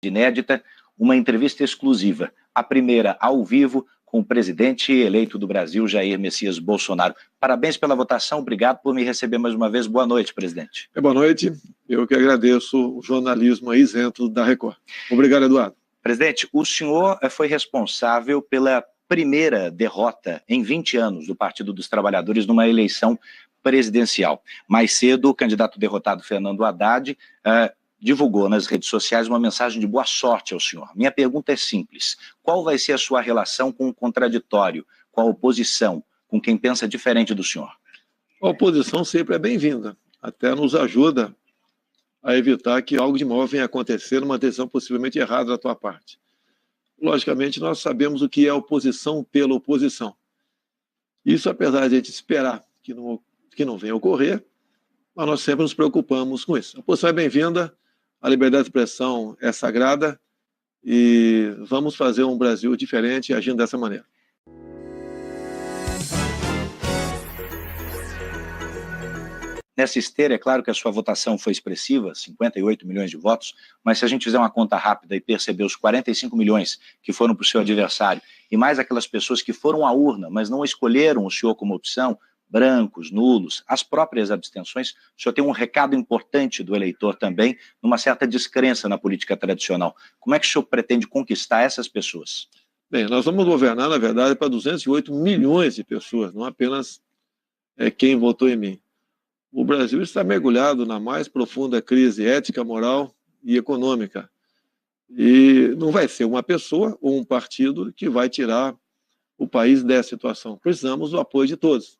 inédita, uma entrevista exclusiva, a primeira ao vivo com o presidente eleito do Brasil, Jair Messias Bolsonaro. Parabéns pela votação, obrigado por me receber mais uma vez. Boa noite, presidente. Boa noite, eu que agradeço o jornalismo aí isento da Record. Obrigado, Eduardo. Presidente, o senhor foi responsável pela primeira derrota em 20 anos do Partido dos Trabalhadores numa eleição presidencial. Mais cedo, o candidato derrotado Fernando Haddad divulgou nas redes sociais uma mensagem de boa sorte ao senhor. Minha pergunta é simples: qual vai ser a sua relação com o contraditório, com a oposição, com quem pensa diferente do senhor? A oposição sempre é bem-vinda, até nos ajuda a evitar que algo de mal venha a acontecer numa decisão possivelmente errada da tua parte. Logicamente, nós sabemos o que é oposição pela oposição. Isso, apesar de a gente esperar que não venha a ocorrer, mas nós sempre nos preocupamos com isso. A oposição é bem-vinda, a liberdade de expressão é sagrada e vamos fazer um Brasil diferente agindo dessa maneira. Nessa esteira, é claro que a sua votação foi expressiva, 58 milhões de votos, mas se a gente fizer uma conta rápida e perceber os 45 milhões que foram para o seu adversário, e mais aquelas pessoas que foram à urna, mas não escolheram o senhor como opção, brancos, nulos, as próprias abstenções, o senhor tem um recado importante do eleitor também, numa certa descrença na política tradicional. Como é que o senhor pretende conquistar essas pessoas? Bem, nós vamos governar, na verdade, para 208 milhões de pessoas, não apenas quem votou em mim. O Brasil está mergulhado na mais profunda crise ética, moral e econômica. E não vai ser uma pessoa ou um partido que vai tirar o país dessa situação. Precisamos do apoio de todos.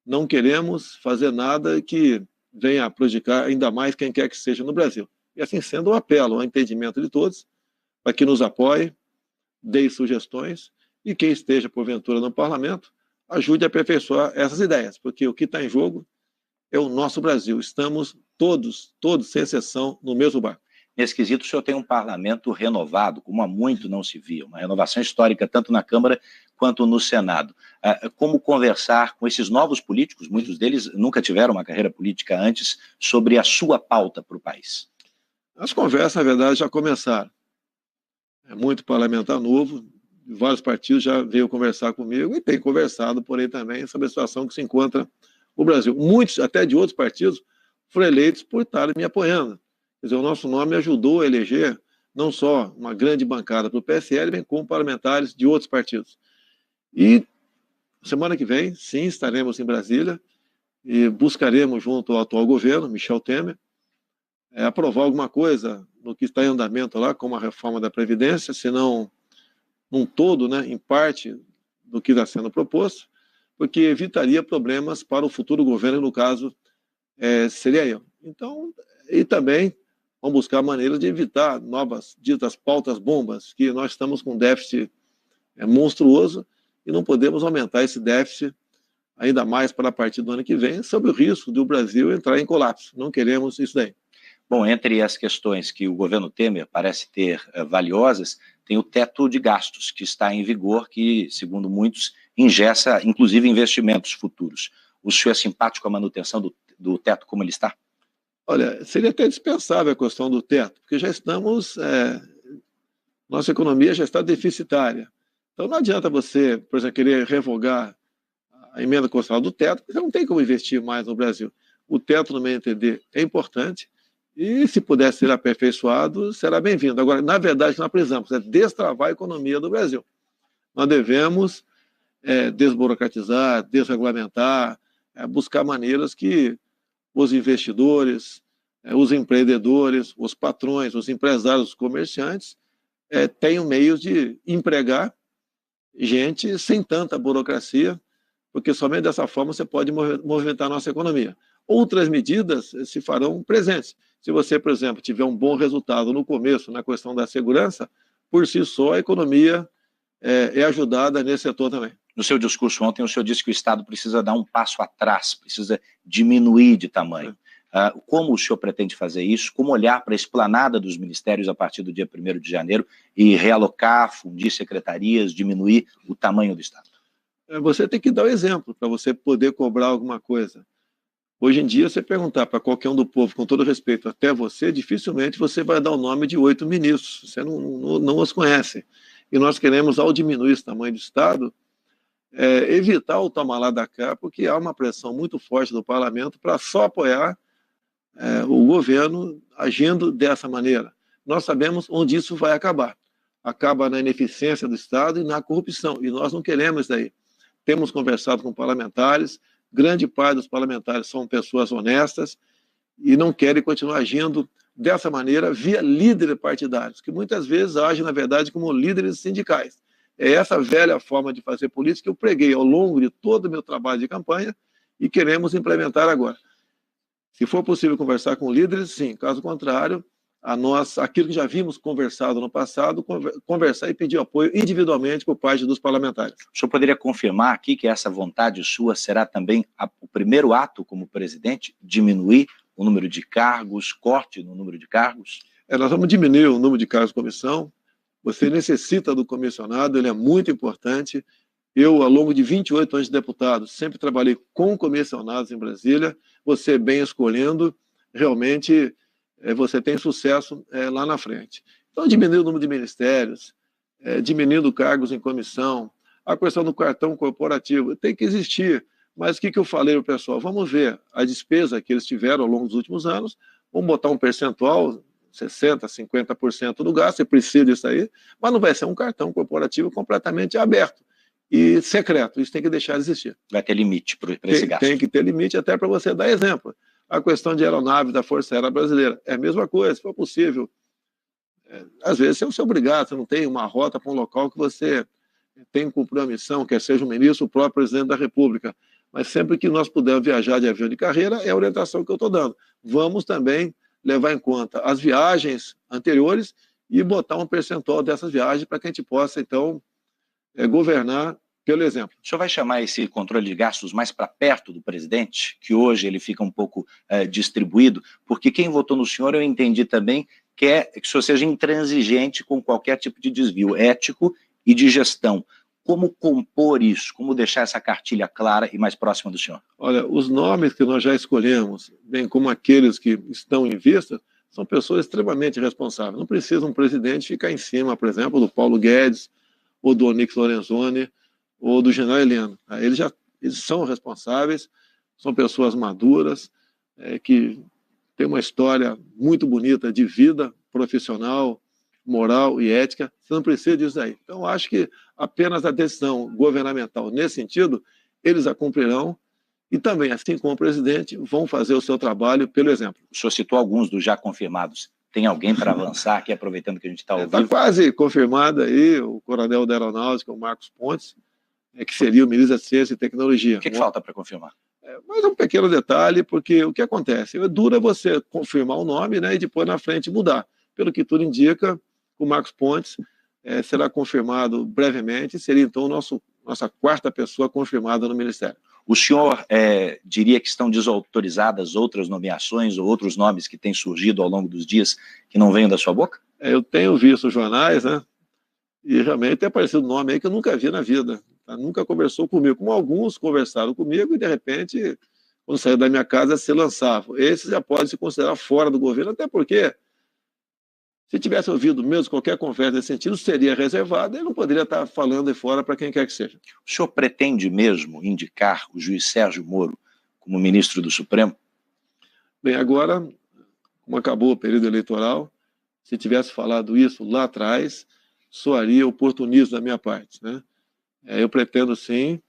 Não queremos fazer nada que venha a prejudicar ainda mais quem quer que seja no Brasil. E assim sendo, eu apelo ao entendimento de todos para que nos apoie, dê sugestões e quem esteja, porventura, no parlamento, ajude a aperfeiçoar essas ideias, porque o que está em jogo é o nosso Brasil. Estamos todos, sem exceção, no mesmo barco. Nesse quesito, o senhor tem um parlamento renovado, como há muito não se via, uma renovação histórica tanto na Câmara quanto no Senado. Como conversar com esses novos políticos, muitos deles nunca tiveram uma carreira política antes, sobre a sua pauta para o país? As conversas, na verdade, já começaram. É muito parlamentar novo, vários partidos já veio conversar comigo e tem conversado por aí também sobre a situação que se encontra o Brasil. Muitos, até de outros partidos, foram eleitos por estarem me apoiando. Quer dizer, o nosso nome ajudou a eleger não só uma grande bancada para o PSL, bem como parlamentares de outros partidos. E semana que vem, sim, estaremos em Brasília e buscaremos, junto ao atual governo, Michel Temer, aprovar alguma coisa no que está em andamento lá, como a reforma da Previdência, se não num todo, né, em parte do que está sendo proposto, porque evitaria problemas para o futuro governo, no caso, seria eu. Então, e também vamos buscar maneiras de evitar novas, ditas pautas-bombas, que nós estamos com um déficit monstruoso e não podemos aumentar esse déficit ainda mais para a partir do ano que vem, sob o risco do Brasil entrar em colapso. Não queremos isso daí. Bom, entre as questões que o governo Temer parece ter valiosas, tem o teto de gastos, que está em vigor, que, segundo muitos, engessa, inclusive, investimentos futuros. O senhor é simpático à manutenção do teto como ele está? Olha, seria até dispensável a questão do teto, porque já estamos... nossa economia já está deficitária. Então não adianta você, por exemplo, querer revogar a emenda constitucional do teto, porque você não tem como investir mais no Brasil. O teto, no meu entender, é importante, e se puder ser aperfeiçoado, será bem-vindo. Agora, na verdade, nós precisamos destravar a economia do Brasil. Nós devemos desburocratizar, desregulamentar, buscar maneiras que os investidores, os empreendedores, os patrões, os empresários, os comerciantes tenham meios de empregar gente sem tanta burocracia, porque somente dessa forma você pode movimentar a nossa economia. Outras medidas se farão presentes. Se você, por exemplo, tiver um bom resultado no começo na questão da segurança, por si só a economia é ajudada nesse setor também. No seu discurso ontem, o senhor disse que o Estado precisa dar um passo atrás, precisa diminuir de tamanho. Como o senhor pretende fazer isso? Como olhar para a esplanada dos ministérios a partir do dia 1º de janeiro e realocar, fundir secretarias, diminuir o tamanho do Estado? Você tem que dar o exemplo para você poder cobrar alguma coisa. Hoje em dia, você perguntar para qualquer um do povo, com todo respeito, até você, dificilmente você vai dar o nome de 8 ministros. Você não os conhece. E nós queremos, ao diminuir esse tamanho do Estado, evitar o toma lá da cá, porque há uma pressão muito forte do parlamento para só apoiar o governo agindo dessa maneira. Nós sabemos onde isso vai acabar. Acaba na ineficiência do Estado e na corrupção. E nós não queremos isso daí. Temos conversado com parlamentares, grande parte dos parlamentares são pessoas honestas e não querem continuar agindo dessa maneira via líderes partidários, que muitas vezes agem, na verdade, como líderes sindicais. É essa velha forma de fazer política que eu preguei ao longo de todo o meu trabalho de campanha e queremos implementar agora. Se for possível conversar com líderes, sim. Caso contrário, aquilo que já vimos conversado no passado, conversar e pedir apoio individualmente por parte dos parlamentares. O senhor poderia confirmar aqui que essa vontade sua será também o primeiro ato como presidente, diminuir o número de cargos, corte no número de cargos? Nós vamos diminuir o número de cargos de comissão. Você necessita do comissionado, ele é muito importante. Eu, ao longo de 28 anos de deputado, sempre trabalhei com comissionados em Brasília. Você bem escolhendo, realmente você tem sucesso lá na frente. Então, diminuir o número de ministérios, diminuindo cargos em comissão, a questão do cartão corporativo tem que existir. Mas o que eu falei para o pessoal? Vamos ver a despesa que eles tiveram ao longo dos últimos anos, vamos botar um percentual, 60%, 50% do gasto, você precisa disso aí, mas não vai ser um cartão corporativo completamente aberto e secreto, isso tem que deixar de existir. Vai ter limite para esse gasto. Tem que ter limite até para você dar exemplo. A questão de aeronave da Força Aérea Brasileira é a mesma coisa, se for possível. Às vezes você é obrigado, você não tem uma rota para um local que você tem que cumprir uma missão, quer seja o ministro, o próprio presidente da República. Mas sempre que nós pudermos viajar de avião de carreira, é a orientação que eu estou dando. Vamos também levar em conta as viagens anteriores e botar um percentual dessas viagens para que a gente possa, então, governar pelo exemplo. O senhor vai chamar esse controle de gastos mais para perto do presidente, que hoje ele fica um pouco distribuído, porque quem votou no senhor, eu entendi também, quer que o senhor seja intransigente com qualquer tipo de desvio ético e de gestão. Como compor isso? Como deixar essa cartilha clara e mais próxima do senhor? Olha, os nomes que nós já escolhemos, bem como aqueles que estão em vista, são pessoas extremamente responsáveis. Não precisa um presidente ficar em cima, por exemplo, do Paulo Guedes, ou do Onyx Lorenzoni, ou do general Heleno. Eles são responsáveis, são pessoas maduras, que têm uma história muito bonita de vida profissional, moral e ética. Você não precisa disso aí. Então, acho que apenas a decisão governamental nesse sentido, eles a cumprirão e também, assim como o presidente, vão fazer o seu trabalho pelo exemplo. O senhor citou alguns dos já confirmados. Tem alguém para avançar aqui, aproveitando que a gente está ao vivo? Está quase confirmado aí o coronel da Aeronáutica, o Marcos Pontes, que seria o ministro da Ciência e Tecnologia. O que falta para confirmar? Mas um pequeno detalhe, porque o que acontece? É duro você confirmar o nome, né, e depois na frente mudar. Pelo que tudo indica, o Marcos Pontes será confirmado brevemente, seria então nossa quarta pessoa confirmada no Ministério. O senhor diria que estão desautorizadas outras nomeações ou outros nomes que têm surgido ao longo dos dias que não venham da sua boca? Eu tenho visto os jornais, né? E realmente tem aparecido um nome aí que eu nunca vi na vida. Tá? Nunca conversou comigo. Como alguns conversaram comigo e, de repente, quando saiu da minha casa, se lançavam. Esses já podem se considerar fora do governo, até porque, se tivesse ouvido mesmo qualquer conversa nesse sentido, seria reservada e não poderia estar falando aí fora para quem quer que seja. O senhor pretende mesmo indicar o juiz Sérgio Moro como ministro do Supremo? Bem, agora, como acabou o período eleitoral, se tivesse falado isso lá atrás, soaria oportunismo da minha parte, né? Eu pretendo, sim,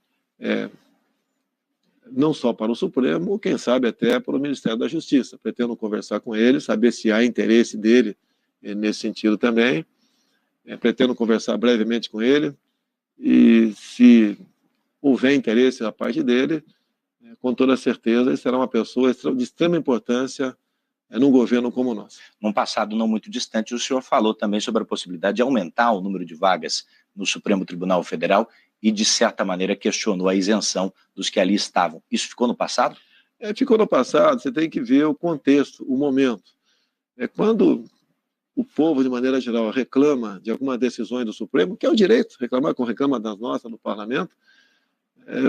não só para o Supremo, quem sabe até para o Ministério da Justiça. Pretendo conversar com ele, saber se há interesse dele nesse sentido também. Pretendo conversar brevemente com ele e, se houver interesse da parte dele, com toda certeza, ele será uma pessoa de extrema importância num governo como o nosso. Num passado não muito distante, o senhor falou também sobre a possibilidade de aumentar o número de vagas no Supremo Tribunal Federal e, de certa maneira, questionou a isenção dos que ali estavam. Isso ficou no passado? Ficou no passado. Você tem que ver o contexto, o momento. Quando o povo, de maneira geral, reclama de algumas decisões do Supremo, que é o direito, reclama das nossas, do Parlamento,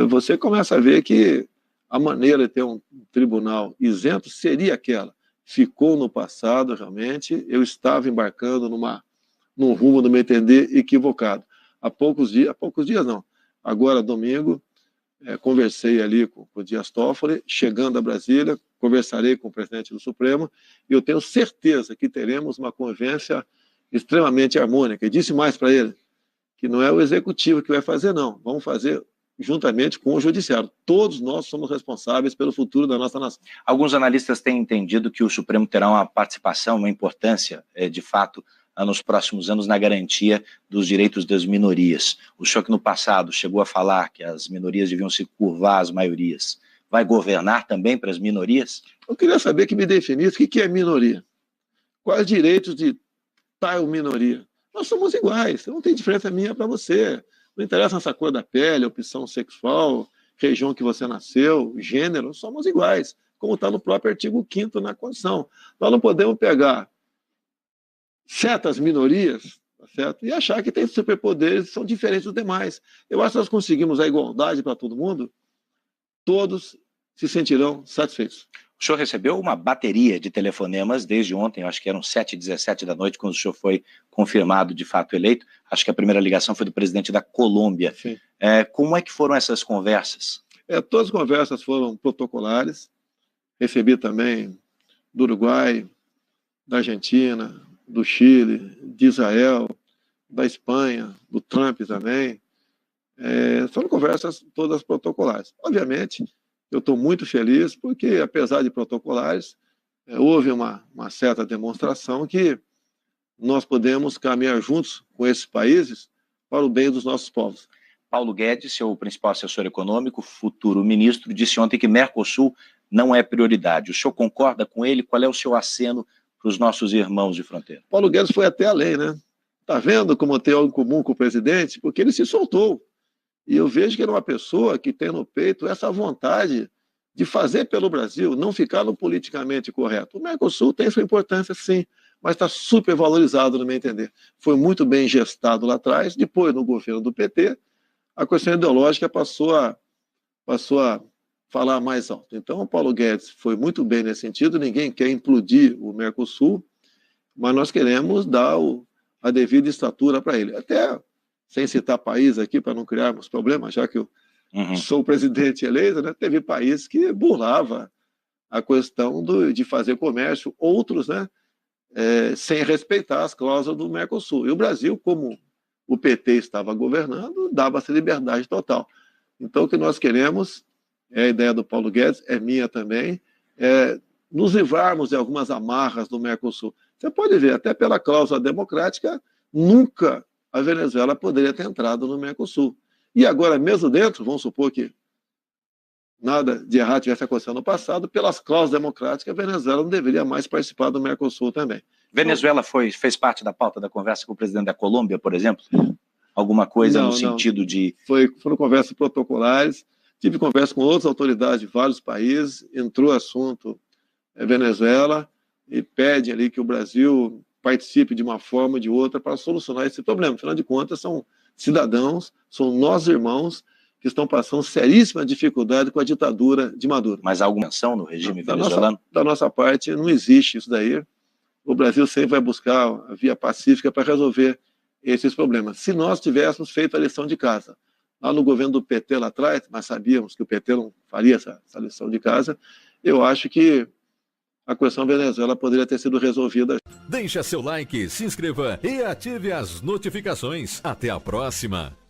você começa a ver que a maneira de ter um tribunal isento seria aquela. Ficou no passado, realmente, eu estava embarcando num rumo, no meu entender, equivocado. Há poucos dias não, agora domingo, conversei ali com o Dias Toffoli, chegando a Brasília, conversarei com o presidente do Supremo, e eu tenho certeza que teremos uma convivência extremamente harmônica. E disse mais para ele, que não é o executivo que vai fazer, não. Vamos fazer juntamente com o judiciário. Todos nós somos responsáveis pelo futuro da nossa nação. Alguns analistas têm entendido que o Supremo terá uma participação, uma importância, de fato, nos próximos anos na garantia dos direitos das minorias. O senhor que no passado chegou a falar que as minorias deviam se curvar às maiorias, vai governar também para as minorias? Eu queria saber que me definisse o que é minoria. Quais direitos de tal minoria? Nós somos iguais, não tem diferença minha para você. Não interessa essa cor da pele, opção sexual, região que você nasceu, gênero, somos iguais, como está no próprio artigo 5º na Constituição. Nós não podemos pegar certas minorias, tá certo? E achar que tem superpoderes que são diferentes dos demais. Eu acho que nós conseguimos a igualdade para todo mundo, todos se sentirão satisfeitos. O senhor recebeu uma bateria de telefonemas desde ontem, acho que eram 7h17 da noite, quando o senhor foi confirmado de fato eleito. Acho que a primeira ligação foi do presidente da Colômbia. Sim. Como é que foram essas conversas? Todas as conversas foram protocolares. Recebi também do Uruguai, da Argentina, do Chile, de Israel, da Espanha, do Trump também. Foram conversas todas protocolares. Obviamente, eu estou muito feliz porque, apesar de protocolares, houve uma certa demonstração que nós podemos caminhar juntos com esses países para o bem dos nossos povos. Paulo Guedes, seu principal assessor econômico, futuro ministro, disse ontem que Mercosul não é prioridade. O senhor concorda com ele? Qual é o seu aceno para os nossos irmãos de fronteira? Paulo Guedes foi até além, né? Está vendo como tem algo em comum com o presidente? Porque ele se soltou. E eu vejo que ele é uma pessoa que tem no peito essa vontade de fazer pelo Brasil, não ficar no politicamente correto. O Mercosul tem sua importância, sim, mas está super valorizado, no meu entender. Foi muito bem gestado lá atrás, depois, no governo do PT, a questão ideológica passou a falar mais alto. Então, o Paulo Guedes foi muito bem nesse sentido, ninguém quer implodir o Mercosul, mas nós queremos dar a devida estatura para ele. Até, sem citar país aqui, para não criarmos problemas, já que eu sou o presidente eleito, né, teve país que burlava a questão de fazer comércio, outros, né, sem respeitar as cláusulas do Mercosul. E o Brasil, como o PT estava governando, dava essa liberdade total. Então, o que nós queremos, a ideia do Paulo Guedes, é minha também, nos livrarmos de algumas amarras do Mercosul. Você pode ver, até pela cláusula democrática, nunca a Venezuela poderia ter entrado no Mercosul. E agora, mesmo dentro, vamos supor que nada de errado tivesse acontecido no passado, pelas cláusulas democráticas, a Venezuela não deveria mais participar do Mercosul também. Venezuela fez parte da pauta da conversa com o presidente da Colômbia, por exemplo? Alguma coisa no sentido de... Foram conversas protocolares, tive conversa com outras autoridades de vários países, entrou assunto Venezuela e pede ali que o Brasil participe de uma forma ou de outra para solucionar esse problema. Afinal de contas, são cidadãos, são nossos irmãos que estão passando seríssima dificuldade com a ditadura de Maduro. Mas há alguma ação no regime venezuelano? Da nossa parte, não existe isso daí. O Brasil sempre vai buscar a via pacífica para resolver esses problemas. Se nós tivéssemos feito a lição de casa, lá no governo do PT lá atrás, mas sabíamos que o PT não faria essa lição de casa, eu acho que a questão Venezuela poderia ter sido resolvida. Deixa seu like, se inscreva e ative as notificações. Até a próxima!